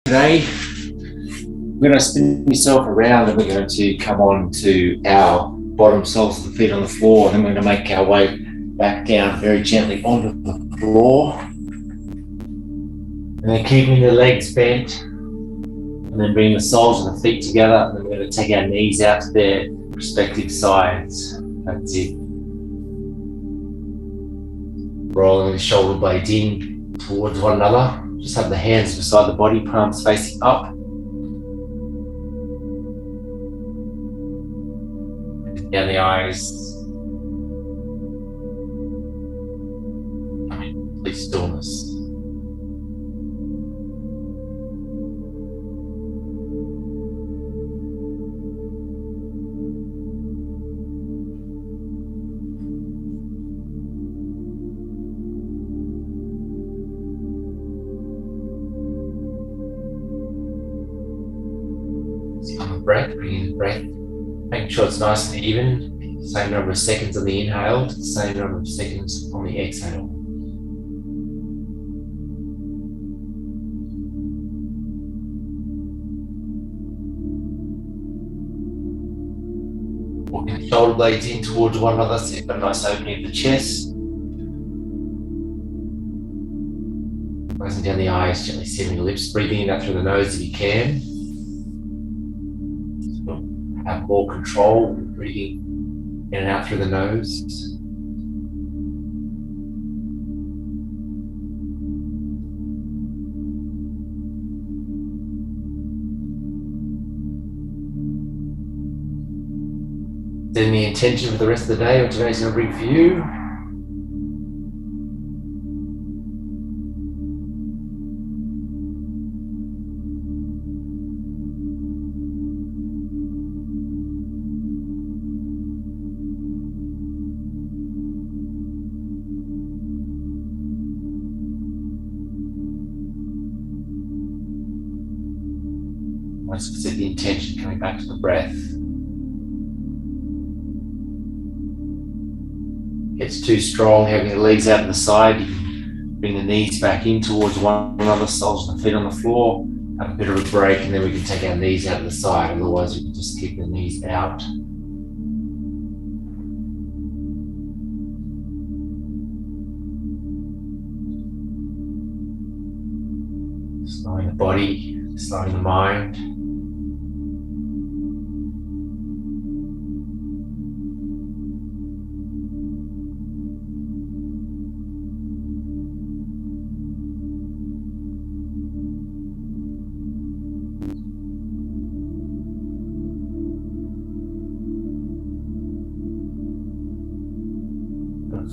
Today, we're going to spin yourself around and we're going to come on to our bottom soles of the feet on the floor, and then we're going to make our way back down very gently onto the floor. And then keeping the legs bent, and then bring the soles of the feet together, and then we're going to take our knees out to their respective sides. That's it. Rolling the shoulder blades in towards one another. Just have the hands beside the body, palms facing up. Down the eyes. Complete stillness. On the breath, bringing the breath, making sure it's nice and even. Same number of seconds on the inhale, same number of seconds on the exhale. Walking the shoulder blades in towards one another, so you've got a nice opening of the chest. Closing down the eyes, gently sealing the lips, breathing in out through the nose if you can. Have more control, breathing in and out through the nose. Setting the intention for the rest of the day, what today's going to bring for you. Once we set the intention, coming back to the breath. Gets too strong, having the legs out to the side, you can bring the knees back in towards one another, soles of the feet on the floor, have a bit of a break, and then we can take our knees out to the side. Otherwise, we can just keep the knees out. Slowing the body, slowing the mind.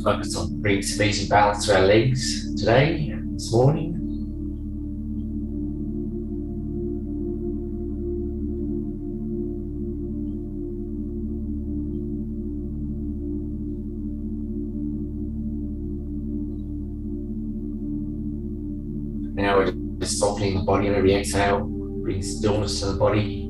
Focus on bringing some easy balance to our legs today, this morning. Now we're just softening the body on every exhale, bring stillness to the body.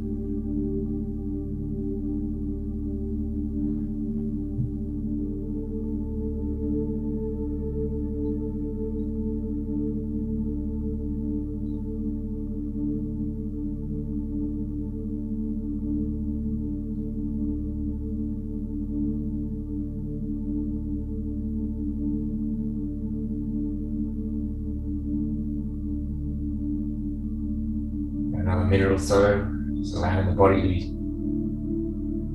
Another minute or so, just allowing the body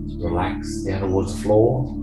to relax down towards the floor.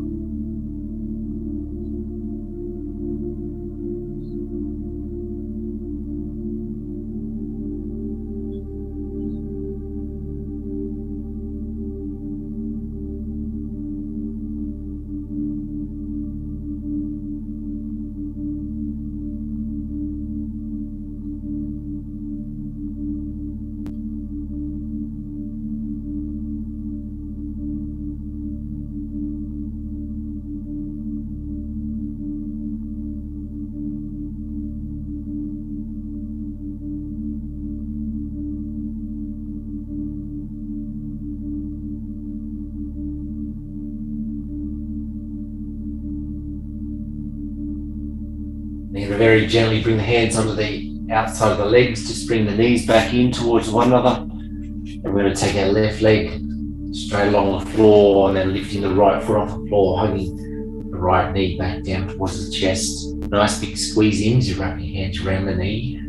You're going to very gently bring the hands onto the outside of the legs, just bring the knees back in towards one another. And we're going to take our left leg straight along the floor and then lifting the right foot off the floor, hugging the right knee back down towards the chest. Nice big squeeze in as you wrap your hands around the knee.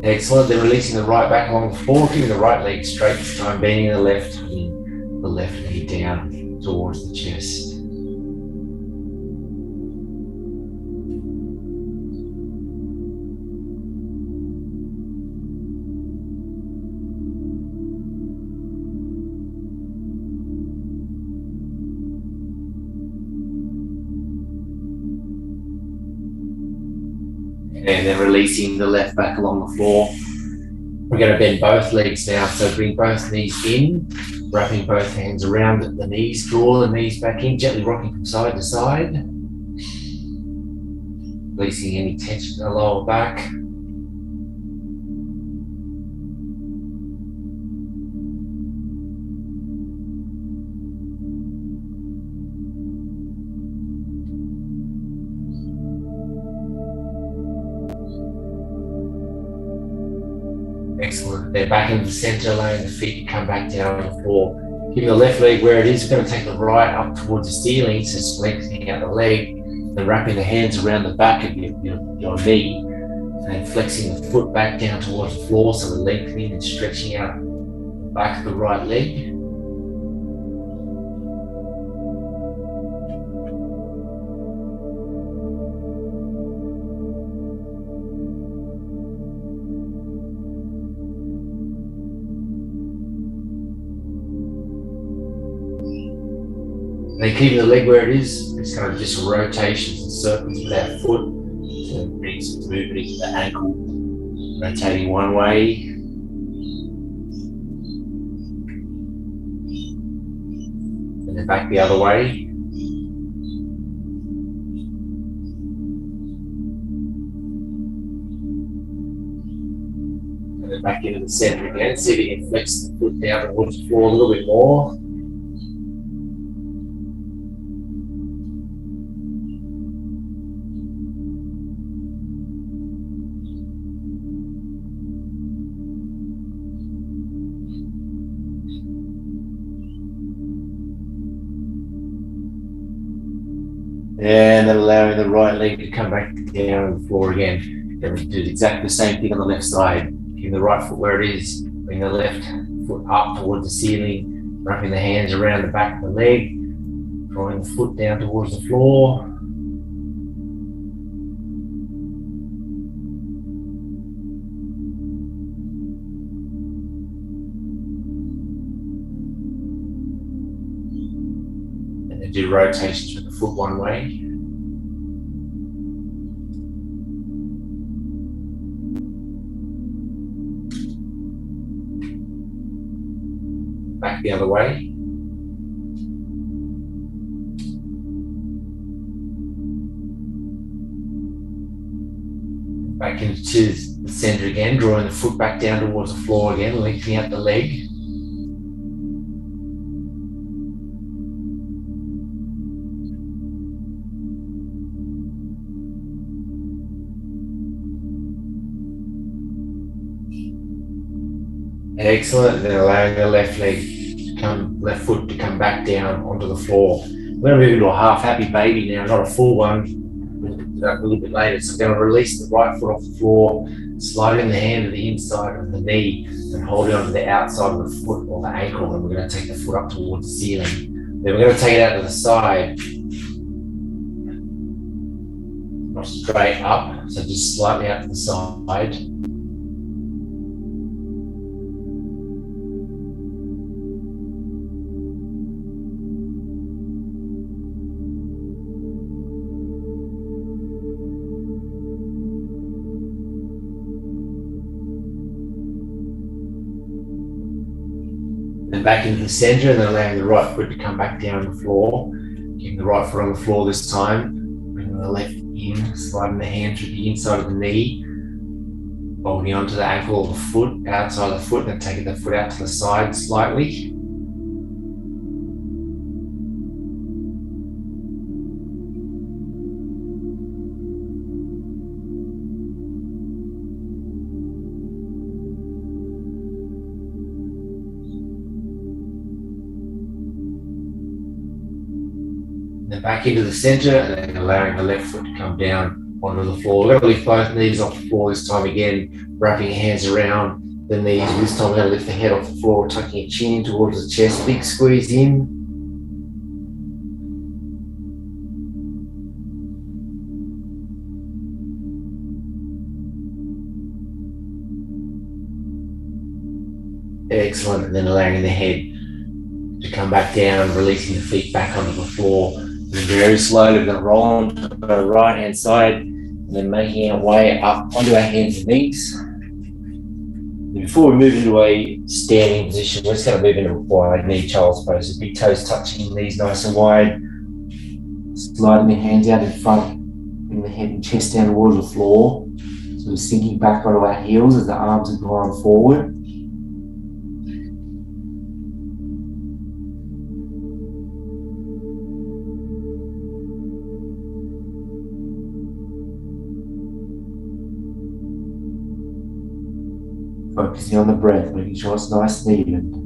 Excellent. Then releasing the right back along the floor, keeping the right leg straight this time, bending the left, hugging the left knee down towards the chest. And then releasing the left back along the floor. We're going to bend both legs now, so bring both knees in, wrapping both hands around the knees, draw the knees back in, gently rocking from side to side. Releasing any tension in the lower back. Excellent. Then back into the center, allowing the feet to come back down on the floor. Keeping the left leg where it is. We're going to take the right up towards the ceiling, so lengthening out the leg, then wrapping the hands around the back of your knee, and flexing the foot back down towards the floor, so we're lengthening and stretching out the back of the right leg. And then keeping the leg where it is, it's kind of just rotations and circles with our foot to bring some movement into the ankle, rotating one way. And then back the other way. And then back into the center again. See if you can flex the foot down towards the floor a little bit more. And then allowing the right leg to come back down on the floor again. Then we do exactly the same thing on the left side. Keeping the right foot where it is, bring the left foot up towards the ceiling, wrapping the hands around the back of the leg, drawing the foot down towards the floor. And then do rotations with the foot one way. Back the other way. Back into the center again, drawing the foot back down towards the floor again, lengthening out the leg. Excellent. Then allowing the left foot to come back down onto the floor. We're going to move into a half happy baby now, not a full one. We'll do that a little bit later. So we're going to release the right foot off the floor, sliding the hand to the inside of the knee and holding onto the outside of the foot or the ankle. And we're going to take the foot up towards the ceiling. Then we're going to take it out to the side. Not straight up, so just slightly out to the side. And back into the center, and then allowing the right foot to come back down on the floor. Keeping the right foot on the floor this time. Bringing the left in, sliding the hand through the inside of the knee. Holding onto the ankle of the foot, outside of the foot, and taking the foot out to the side slightly. Then back into the center, and then allowing the left foot to come down onto the floor. We're going to lift both knees off the floor this time again, wrapping your hands around the knees. This time we're going to lift the head off the floor, tucking your chin towards the chest, big squeeze in. Excellent, and then allowing the head to come back down, releasing the feet back onto the floor. And very slowly, we're going to roll onto the right hand side, and then making our way up onto our hands and knees. And before we move into a standing position, we're just going to move into a wide knee child's pose. The big toes touching, knees nice and wide. Sliding the hands out in front, bring the head and chest down towards the floor. So we're sinking back onto our heels as the arms are going forward. Focusing on the breath, making sure it's nice and even.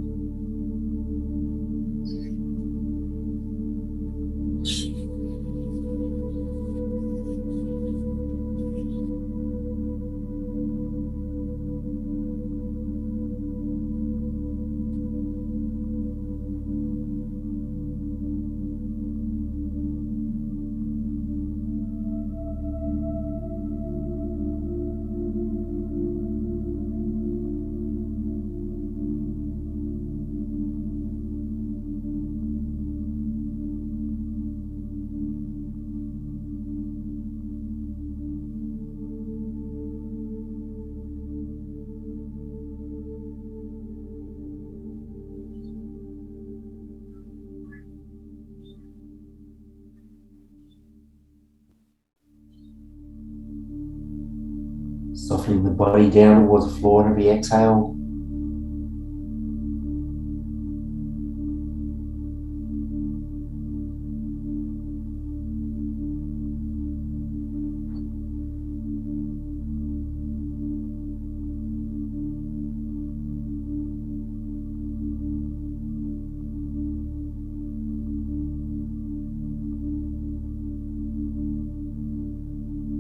Softening the body down towards the floor on every exhale.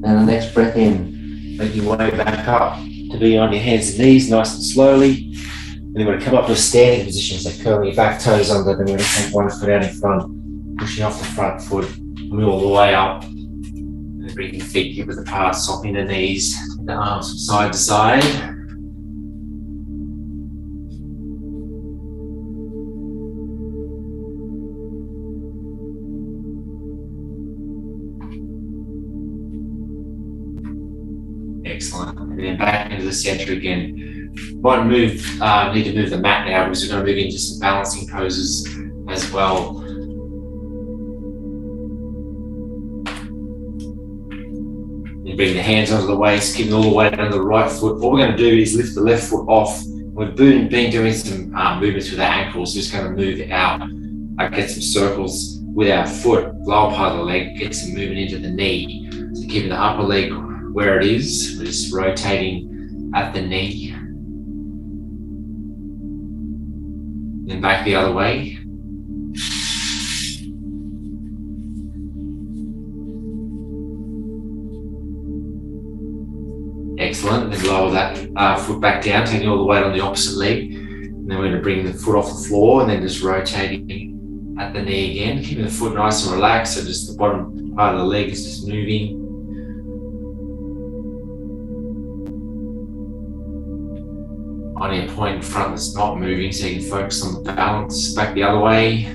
And the next breath in, making your way back up to be on your hands and knees, nice and slowly. And then we're going to come up to a standing position, so curling your back toes under. Then we're going to take one foot out in front, pushing off the front foot, coming all the way up. And then bringing the feet hip width apart, softening the knees, the arms from side to side. Excellent. And then back into the center again. Might need to move the mat now because we're going to move into some balancing poses as well. And bring the hands onto the waist, keeping all the weight on the right foot. What we're going to do is lift the left foot off. We've been doing some movements with our ankles. Just going to move out, get some circles with our foot, lower part of the leg, get some movement into the knee. So keeping the upper leg where it is, we're just rotating at the knee. Then back the other way. Excellent. Then lower that foot back down, taking all the weight on the opposite leg. And then we're going to bring the foot off the floor and then just rotating at the knee again, keeping the foot nice and relaxed. So just the bottom part of the leg is just moving. On your point in front that's not moving, so you can focus on the balance. Back the other way.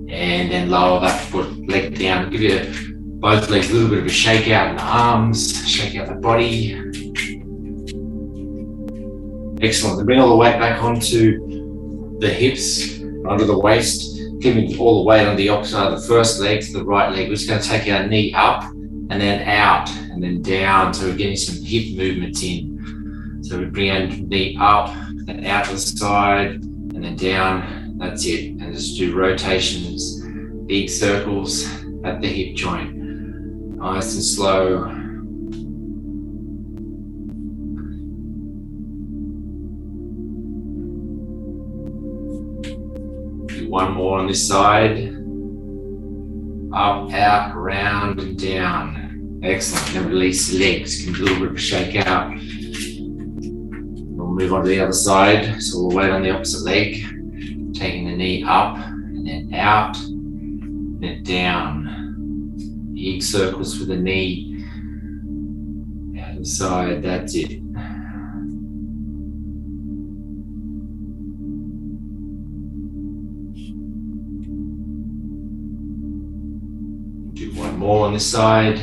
And then lower that foot leg down. Give you both legs a little bit of a shake out in the arms, shake out the body. Excellent. Then bring all the weight back onto the hips, onto the waist, keeping all the weight on the opposite side of the first leg to the right leg. We're just going to take our knee up and then out and then down. So we're getting some hip movements in. So we bring our knee up and out to the side and then down. That's it. And just do rotations, big circles at the hip joint. Nice and slow. Do one more on this side. Up, out, around and down. Excellent. Then release the legs. Give a little bit of a shake out. We'll move on to the other side. So we'll weight on the opposite leg. Taking the knee up and then out, then down. Big circles with the knee. Out to the side, that's it. Do one more on this side.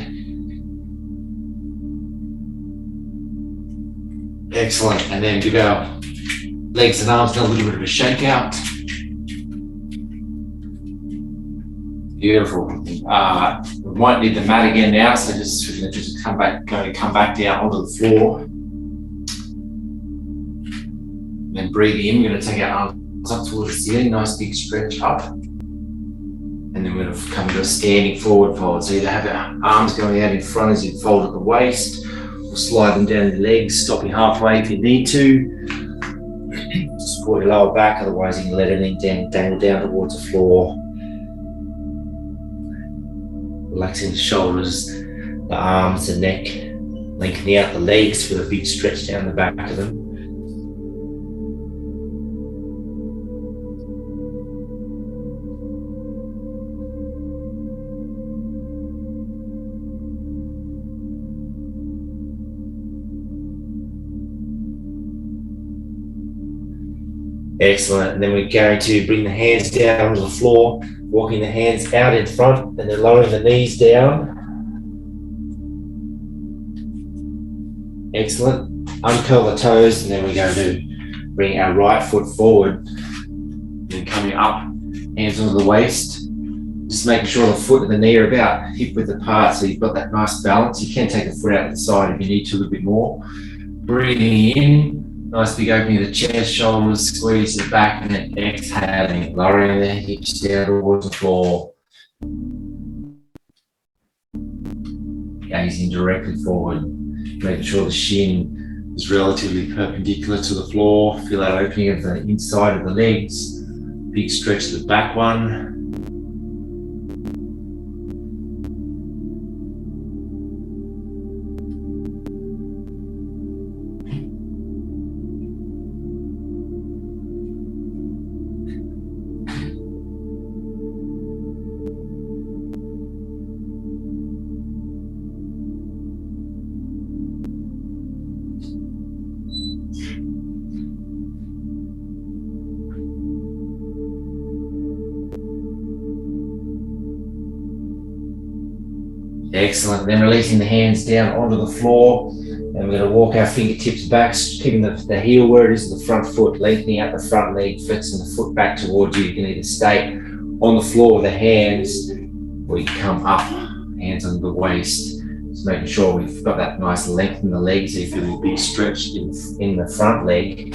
Excellent. And then give our legs and arms a little bit of a shake out. Beautiful. We might need the mat again now, so we're going to come back down onto the floor. And then breathe in. We're going to take our arms up towards the ceiling, nice big stretch up. And then we're going to come to a standing forward fold. So either have our arms going out in front as you fold at the waist, or slide them down the legs, stopping halfway if you need to. Support your lower back, otherwise you can let it dangle down towards the floor. Relaxing the shoulders, the arms, the neck, lengthening out the legs with a big stretch down the back of them. Excellent. And then we're going to bring the hands down onto the floor, walking the hands out in front and then lowering the knees down. Excellent. Uncurl the toes and then we're going to bring our right foot forward. Then coming up, hands onto the waist. Just making sure the foot and the knee are about hip width apart so you've got that nice balance. You can take the foot out to the side if you need to a little bit more. Breathing in. Nice big opening of the chest, shoulders, squeeze the back, and then exhaling, lowering the hips down towards the floor. Gazing directly forward, making sure the shin is relatively perpendicular to the floor. Feel that opening of the inside of the legs. Big stretch to the back one. Excellent. Then releasing the hands down onto the floor. And we're going to walk our fingertips back, keeping the heel where it is, the front foot, lengthening out the front leg, flexing the foot back towards you. You can either stay on the floor with the hands, or you come up, hands under the waist. Just making sure we've got that nice length in the legs. So you feel a big stretch in the front leg.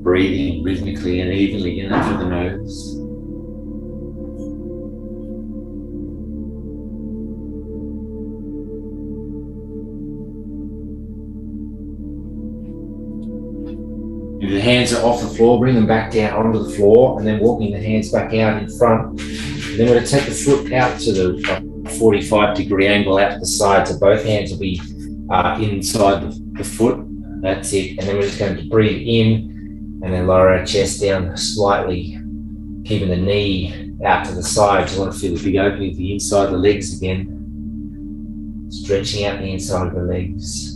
Breathing rhythmically and evenly in and through the nose. If the hands are off the floor, bring them back down onto the floor and then walking the hands back out in front. And then we're going to take the foot out to the 45-degree angle out to the side, so both hands will be inside the foot. That's it. And then we're just going to breathe in and then lower our chest down slightly, keeping the knee out to the side. You want to feel the big opening of the inside of the legs again. Stretching out the inside of the legs.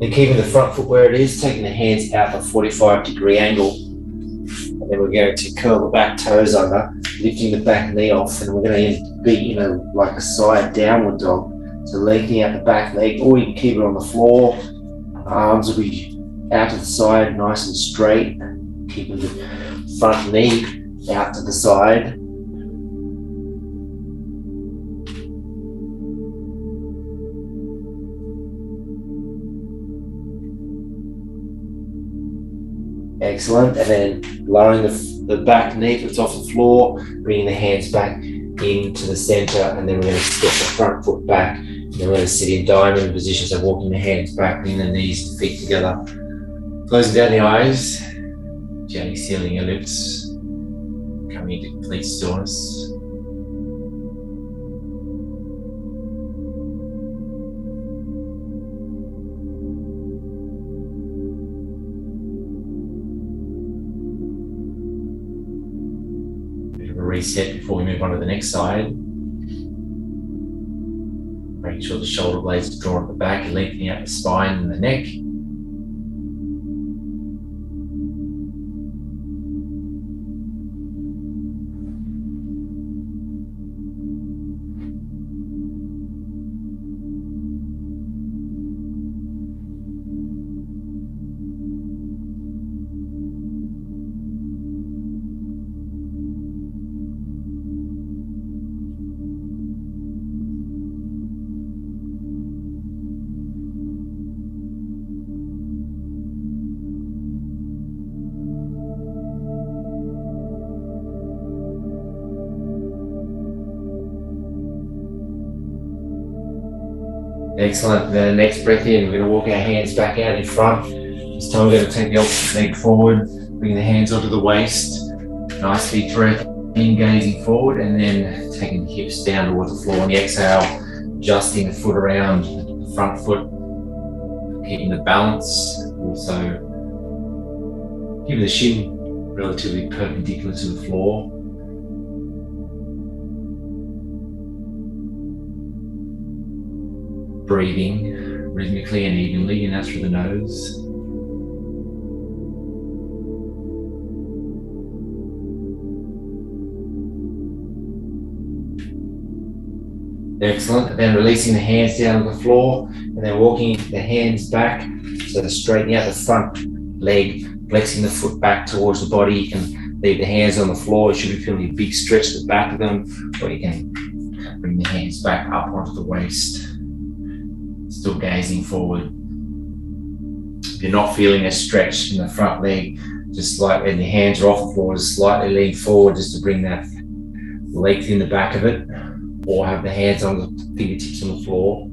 And keeping the front foot where it is, taking the hands out at a 45-degree angle. And then we're going to curl the back toes under, lifting the back knee off, and we're going to be in like a side downward dog. So lengthening out the back leg, or you can keep it on the floor. Arms will be out to the side, nice and straight. Keeping the front knee out to the side. Excellent. And then lowering the back knee that's off the floor, bringing the hands back into the center, and then we're going to step the front foot back. And then we're going to sit in diamond position, so walking the hands back, bringing the knees and feet together. Closing down the eyes, gently sealing your lips, coming into complete stillness. Reset before we move on to the next side. Making sure the shoulder blades are drawn at the back and lengthening out the spine and the neck. Excellent. Then the next breath in, we're going to walk our hands back out in front. This time we're going to take the opposite leg forward, bring the hands onto the waist. Nice deep breath in, gazing forward, and then taking the hips down towards the floor. On the exhale, adjusting the foot around the front foot, keeping the balance, also keeping the shin relatively perpendicular to the floor. Breathing rhythmically and evenly, and out through the nose. Excellent. And then releasing the hands down on the floor, and then walking the hands back, so straightening out the front leg, flexing the foot back towards the body. You can leave the hands on the floor. You should be feeling a big stretch at the back of them, or you can bring the hands back up onto the waist. Still gazing forward. If you're not feeling a stretch in the front leg, just like when the hands are off the floor, just slightly lean forward just to bring that length in the back of it, or have the hands on the fingertips on the floor.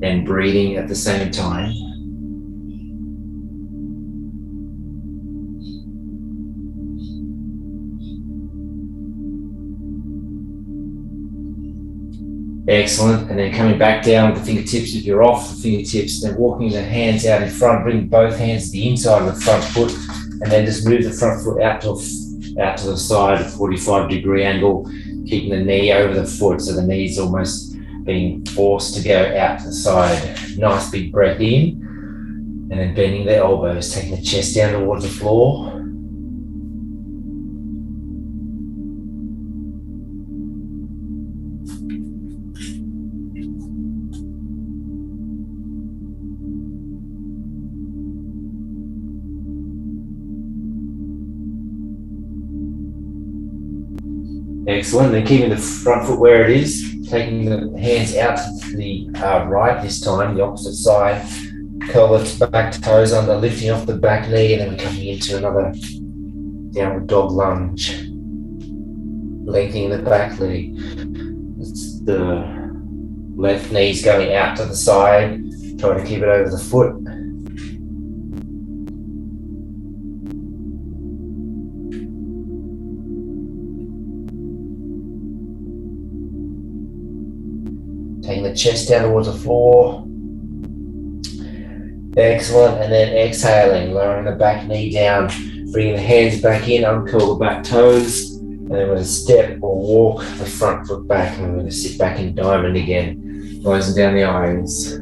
And breathing at the same time. Excellent. And then coming back down with the fingertips, if you're off the fingertips, then walking the hands out in front, bring both hands to the inside of the front foot, and then just move the front foot out to the side, 45-degree angle, keeping the knee over the foot, so the knee's almost being forced to go out to the side. Nice big breath in, and then bending the elbows, taking the chest down towards the floor. Excellent. Then keeping the front foot where it is, taking the hands out to the right this time, the opposite side. Curl the back toes under, lifting off the back knee, and then we're coming into another downward dog lunge. Lengthening the back leg. The left knee's going out to the side, trying to keep it over the foot. Taking the chest down towards the floor. Excellent. And then exhaling, lowering the back knee down, bringing the hands back in, uncurl the back toes, and then we're going to step or walk the front foot back, and we're going to sit back in diamond again. Closing down the eyes.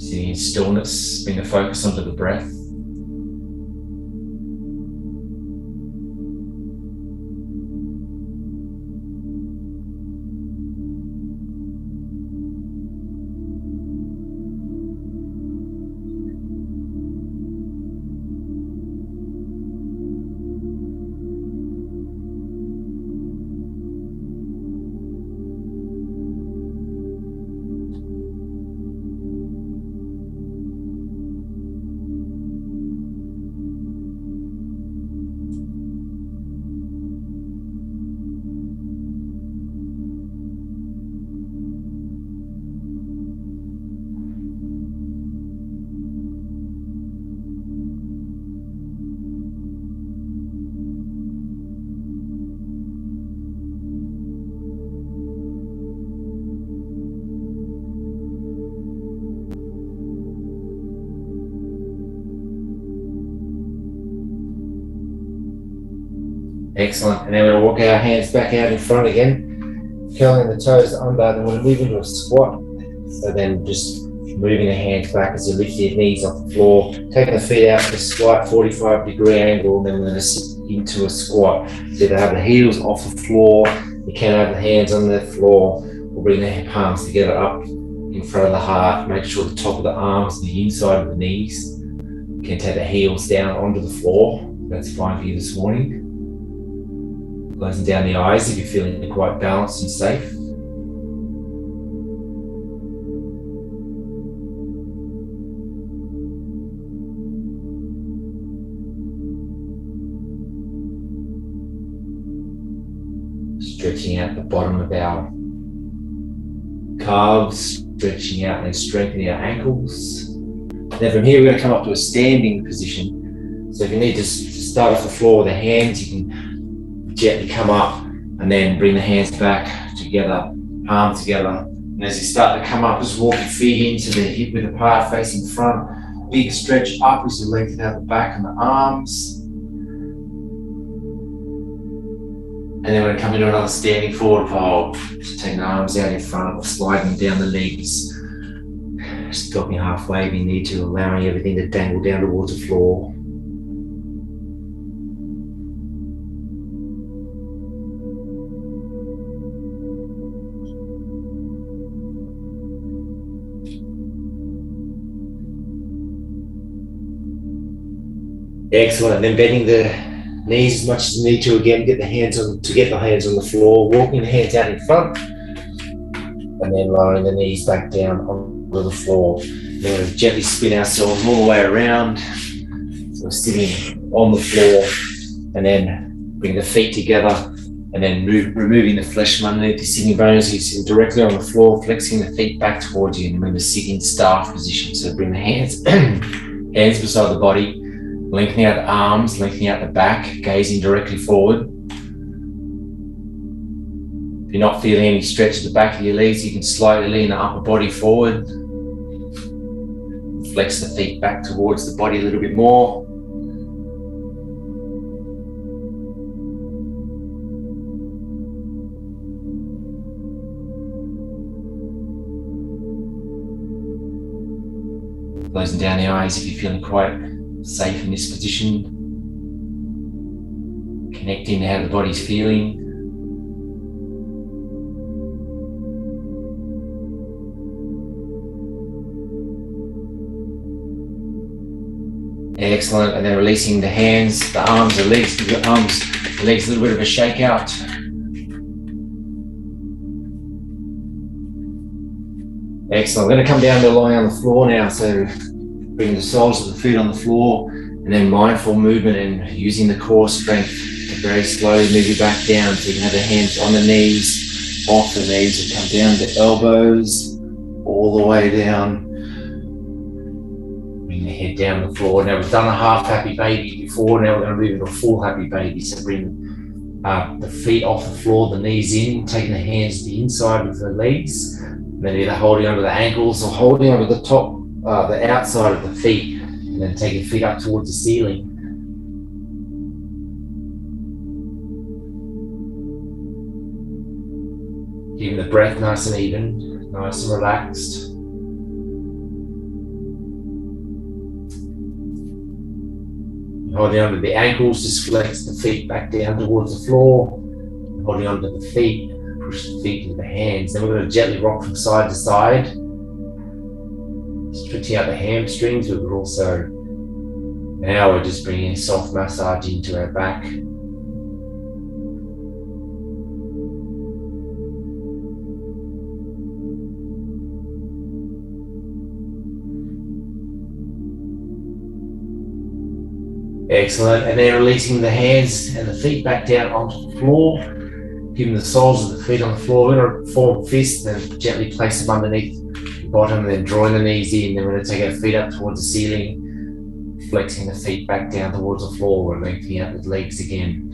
Sitting in stillness, bring the focus onto the breath. Excellent. And then we're going to walk our hands back out in front again, curling the toes under. Then we're going to move into a squat. So then just moving the hands back as you lift your knees off the floor, taking the feet out to a slight 45-degree angle. Then we're going to sit into a squat. So you have the heels off the floor. You can have the hands on the floor. We'll bring the palms together up in front of the heart. Make sure the top of the arms, the inside of the knees. You can take the heels down onto the floor. That's fine for you this morning. Closing down the eyes if you're feeling quite balanced and safe. Stretching out the bottom of our calves, stretching out and strengthening our ankles. Then from here we're going to come up to a standing position. So if you need to start off the floor with the hands, you can gently come up and then bring the hands back together, palms together. And as you start to come up, just walk your feet into the hip width apart, facing front. Big stretch up as you lengthen out the back and the arms. And then we're going to come into another standing forward fold. Just taking the arms out in front, sliding down the legs. Stopping halfway if you need to, allowing everything to dangle down towards the floor. Excellent. And then bending the knees as much as you need to again, get the hands on the floor, walking the hands out in front, and then lowering the knees back down onto the floor. Then we'll gently spin ourselves all the way around. So we're sitting on the floor, and then bring the feet together, and then removing the flesh from underneath the sitting bones. You're sitting directly on the floor, flexing the feet back towards you, and remember sit in staff position. So bring the hands hands beside the body. Lengthening out the arms, lengthening out the back, gazing directly forward. If you're not feeling any stretch at the back of your legs, you can slightly lean the upper body forward. Flex the feet back towards the body a little bit more. Closing down the eyes if you're feeling quite safe in this position, connecting to how the body's feeling. Excellent, and then releasing the hands, the arms, the legs, give your arms, the legs a little bit of a shake out. Excellent, we're going to come down to lying on the floor now, so bring the soles of the feet on the floor, and then mindful movement and using the core strength to very slowly move you back down. So you can have the hands on the knees, off the knees, and come down to elbows, all the way down. Bring the head down to the floor. Now we've done a half happy baby before, now we're going to move into a full happy baby. So bring the feet off the floor, the knees in, taking the hands to the inside of the legs, and then either holding over the ankles or holding over the top, the outside of the feet. And then take your feet up towards the ceiling. Keeping the breath nice and even, nice and relaxed. Holding onto the ankles, just flex the feet back down towards the floor. Holding onto the feet, push the feet into the hands. Then we're going to gently rock from side to side, stretching out the hamstrings. But also, now we're just bringing a soft massage into our back. Excellent, and then releasing the hands and the feet back down onto the floor, keeping the soles of the feet on the floor. We're going to form fists, then gently place them underneath the bottom, then drawing the knees in. Then we're going to take our feet up towards the ceiling, flexing the feet back down towards the floor and lengthening out the legs again.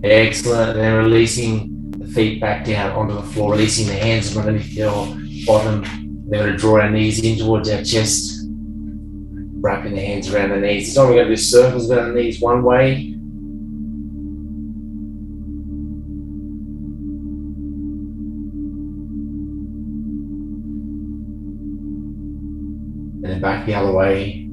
Excellent, and then releasing the feet back down onto the floor, releasing the hands from underneath your bottom. Then we're going to draw our knees in towards our chest, wrapping the hands around the knees. So we're going to do circles around the knees one way. And then back the other way.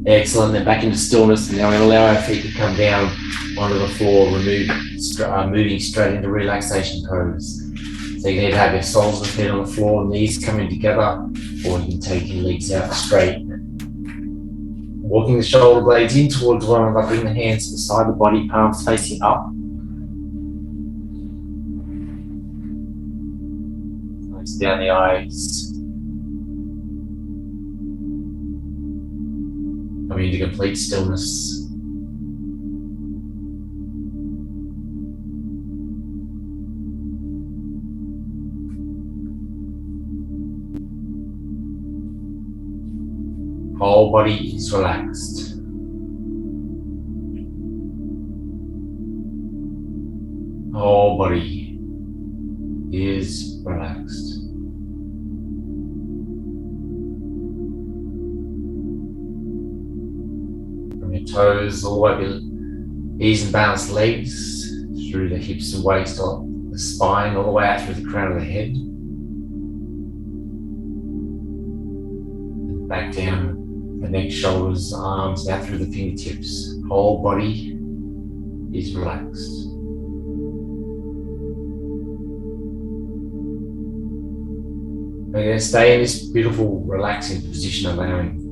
Excellent, then back into stillness, and now we're going to allow our feet to come down onto the floor, moving straight into relaxation pose. So you can either have your soles of the feet on the floor, knees coming together, or you can take your legs out straight. Walking the shoulder blades in towards one another, bring the hands beside the body, palms facing up. Close down the eyes. Coming into complete stillness. Whole body is relaxed. Whole body is relaxed. Toes all the way up, ease and balance legs through the hips and waist, or the spine, all the way out through the crown of the head. And back down the neck, shoulders, arms, out through the fingertips. Whole body is relaxed. We're going to stay in this beautiful, relaxing position, allowing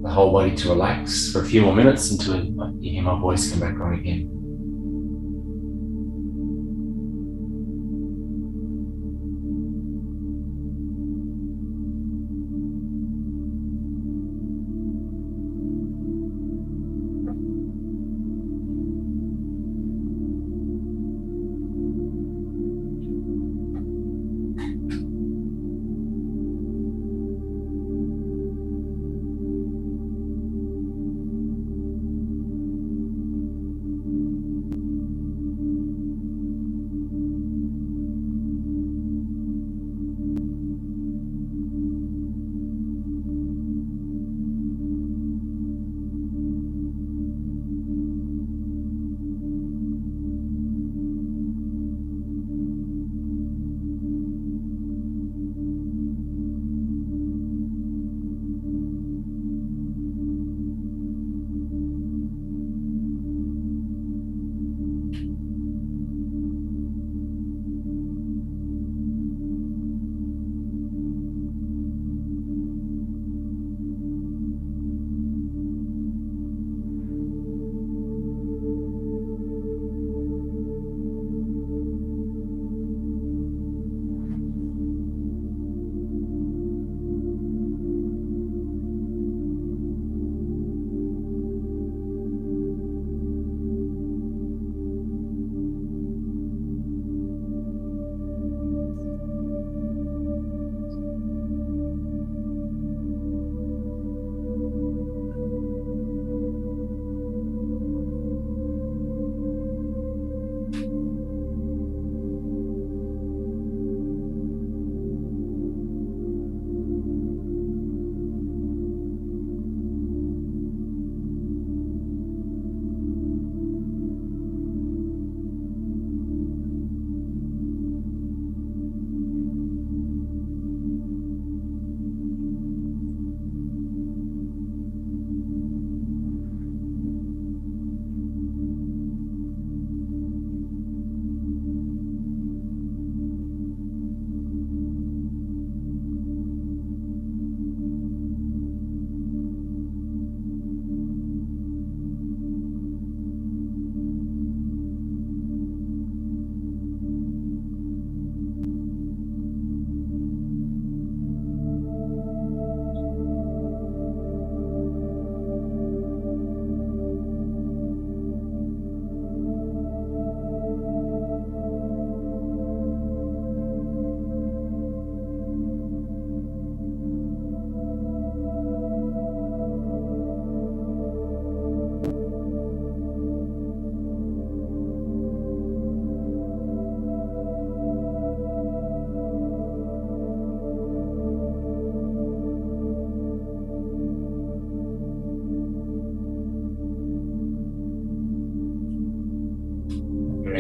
the whole body to relax for a few more minutes until you hear my voice come back on again.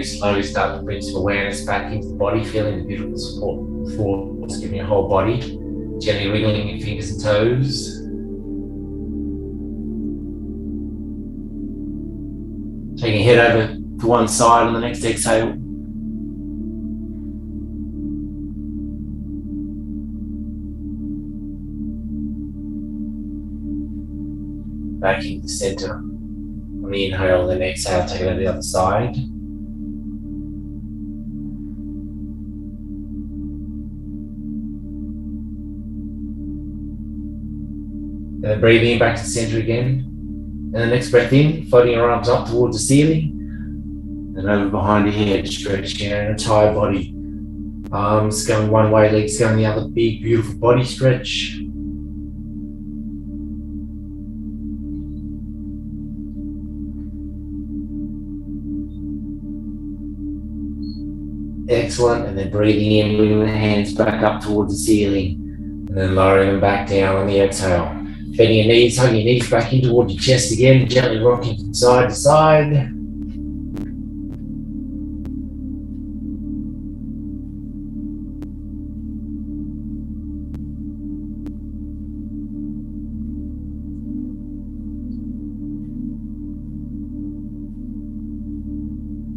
we slowly start to bring some awareness back into the body, feeling the beautiful support force, giving your whole body, gently wiggling your fingers and toes. Taking your head over to one side on the next exhale. Back into the center. On the inhale and then exhale, take it over the other side. And then breathing back to the center again. And the next breath in, floating your arms up towards the ceiling. And over behind your head, stretching your entire body. Arms going one way, legs going the other. Big, beautiful body stretch. Excellent, and then breathing in, moving the hands back up towards the ceiling, and then lowering them back down on the exhale. Bending your knees, hugging your knees back in towards your chest again, gently rocking from side to side.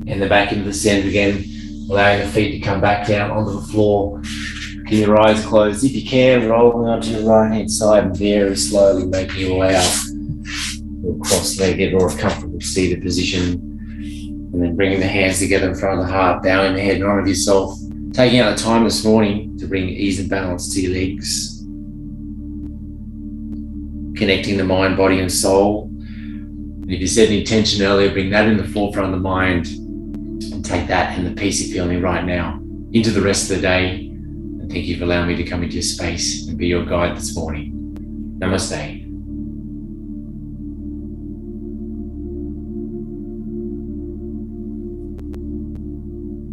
And then back into the center again. Allowing the feet to come back down onto the floor. Keep your eyes closed. If you can, rolling onto your right hand side and very slowly making your way out to a cross-legged or a comfortable seated position. And then bringing the hands together in front of the heart, bowing the head in honor of yourself. Taking out the time this morning to bring ease and balance to your legs. Connecting the mind, body and soul. And if you set an intention earlier, bring that in the forefront of the mind. Take that and the peace you're feeling right now into the rest of the day. And thank you for allowing me to come into your space and be your guide this morning. Namaste.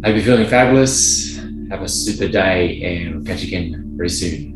Hope you're feeling fabulous. Have a super day and we'll catch you again very soon.